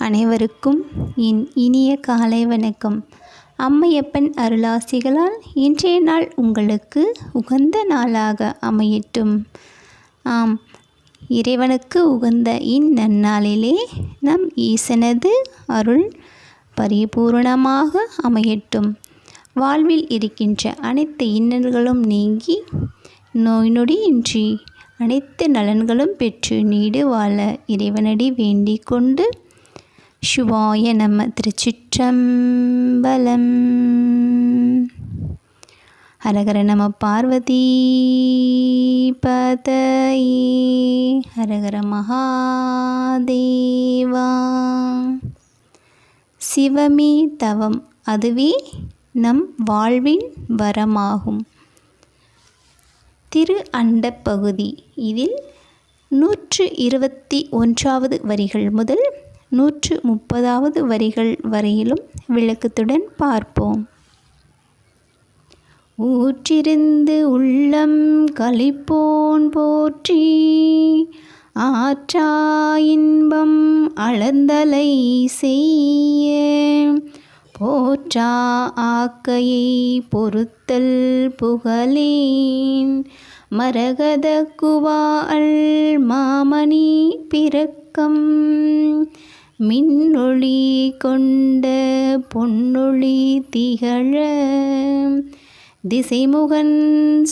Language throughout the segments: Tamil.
அனைவருக்கும் என் இனிய காலை வணக்கம். அம்மையப்பன் அருளாசிகளால் இன்றைய நாள் உங்களுக்கு உகந்த நாளாக அமையட்டும். ஆம், இறைவனுக்கு உகந்த இந்நன்னாளிலே நம் ஈசனது அருள் பரிபூரணமாக அமையட்டும். வாழ்வில் இருக்கின்ற அனைத்து இன்னல்களும் நீங்கி நோய் நொடியின்றி அனைத்து நலன்களும் பெற்று நீடு வாழ இறைவனடி வேண்டிக் கொண்டு சிவாய நம. திருச்சிற்றம்பலம். ஹரஹர நம பார்வதி பதயே ஹரஹர மகாதேவா. சிவமே தவம், அதுவே நம் வாழ்வின் வரமாகும். திரு அண்டப் பகுதி. இதில் 121வது வரிகள் முதல் 130வது வரிகள் வரையிலும் விளக்கத்துடன் பார்ப்போம். ஊற்றிருந்து உள்ளம் களிப்போன் போற்றி, ஆற்றா இன்பம் அளந்தலை செய்ய, போற்றா ஆக்கையை பொறுத்தல் புகழேன், மரகத குவாள் மாமணி பிறக்கம், மின்னொளி கொண்ட பொன்னொளி திகழ, திசைமுகன்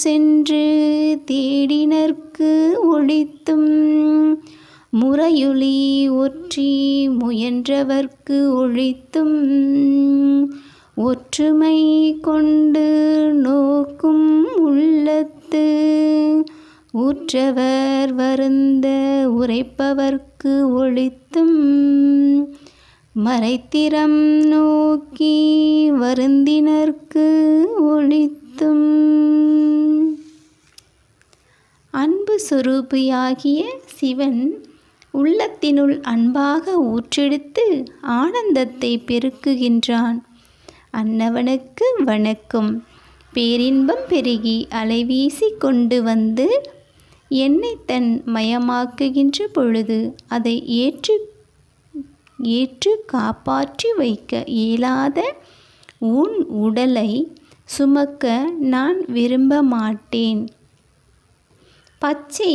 சென்று தேடினர்க்கு ஒளித்தும், முறையொலி ஒற்றி முயன்றவர்க்கு ஒழித்தும், ஒற்றுமை கொண்டு நோக்கும் உள்ளத்து, ஊற்றவர் வருந்த உரைப்பவர்க்கு ஒழித்தும், மறைத்திறம் நோக்கி வருந்தினர்க்கு ஒழித்தும். அன்பு சொரூபியாகிய சிவன் உள்ளத்தினுள் அன்பாக ஊற்றெடுத்து ஆனந்தத்தை பெருக்குகின்றான். அன்னவனுக்கு வணக்கம். பேரின்பம் பெருகி அலைவீசி கொண்டு வந்து என்னை தன் மயமாக்குகின்ற பொழுது அதை ஏற்று காப்பாற்றி வைக்க இயலாத உன் உடலை சுமக்க நான் விரும்ப மாட்டேன். பச்சை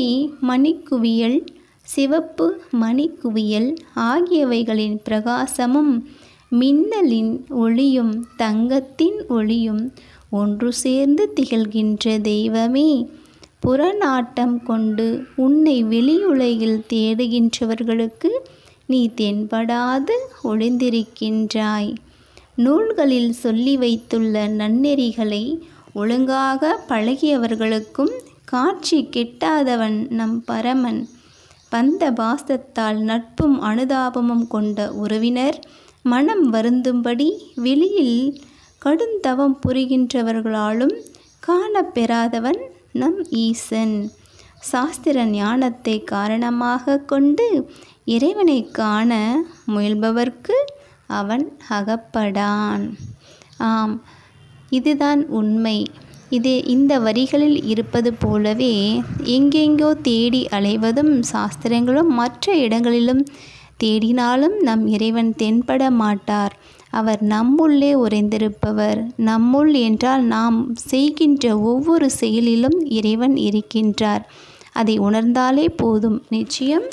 மணிக்குவியல், சிவப்பு மணிக்குவியல் ஆகியவைகளின் பிரகாசமும் மின்னலின் ஒளியும் தங்கத்தின் ஒளியும் ஒன்று சேர்ந்து திகழ்கின்ற தெய்வமே, புறநாட்டம் கொண்டு உன்னை வெளியுலகில் தேடுகின்றவர்களுக்கு நீ தென்படாது ஒளிந்திருக்கின்றாய். நூல்களில் சொல்லி வைத்துள்ள நன்னெறிகளை ஒழுங்காக பழகியவர்களுக்கும் காட்சி கெட்டாதவன் நம் பரமன். பந்த பாசத்தால் நட்பும் அனுதாபமும் கொண்ட உறவினர் மனம் வருந்தும்படி வெளியில் கடுந்தவம் புரிகின்றவர்களாலும் காணப்பெறாதவன் நம் ஈசன். சாஸ்திர ஞானத்தை காரணமாக கொண்டு இறைவனை காண முயல்பவர்க்கு அவன் அகப்படான். ஆம், இதுதான் உண்மை. இந்த வரிகளில் இருப்பது போலவே எங்கெங்கோ தேடி அலைவதும் சாஸ்திரங்களும் மற்ற இடங்களிலும் தேடினாலும் நம் இறைவன் தென்பட மாட்டார். அவர் நம்முள்ளே உறைந்திருப்பவர். நம்முள் என்றால் நாம் செய்கின்ற ஒவ்வொரு செயலிலும் இறைவன் இருக்கின்றார். அதை உணர்ந்தாலே போதும், நிச்சயம்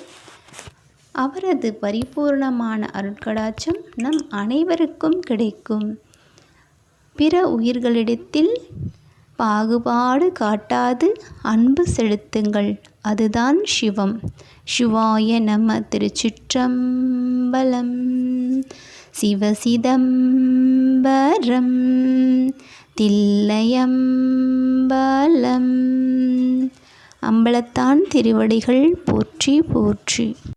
அவரது பரிபூர்ணமான அருட்கடாட்சம் நம் அனைவருக்கும் கிடைக்கும். பிற உயிர்களிடத்தில் பாகுபாடு காட்டாது அன்பு செலுத்துங்கள், அதுதான் சிவம். சிவாய நம. திருச்சிற்றம்பலம். சிவசிதம்பரம் தில்லையம்பலம். அம்பலத்தான் திருவடிகள் போற்றி போற்றி.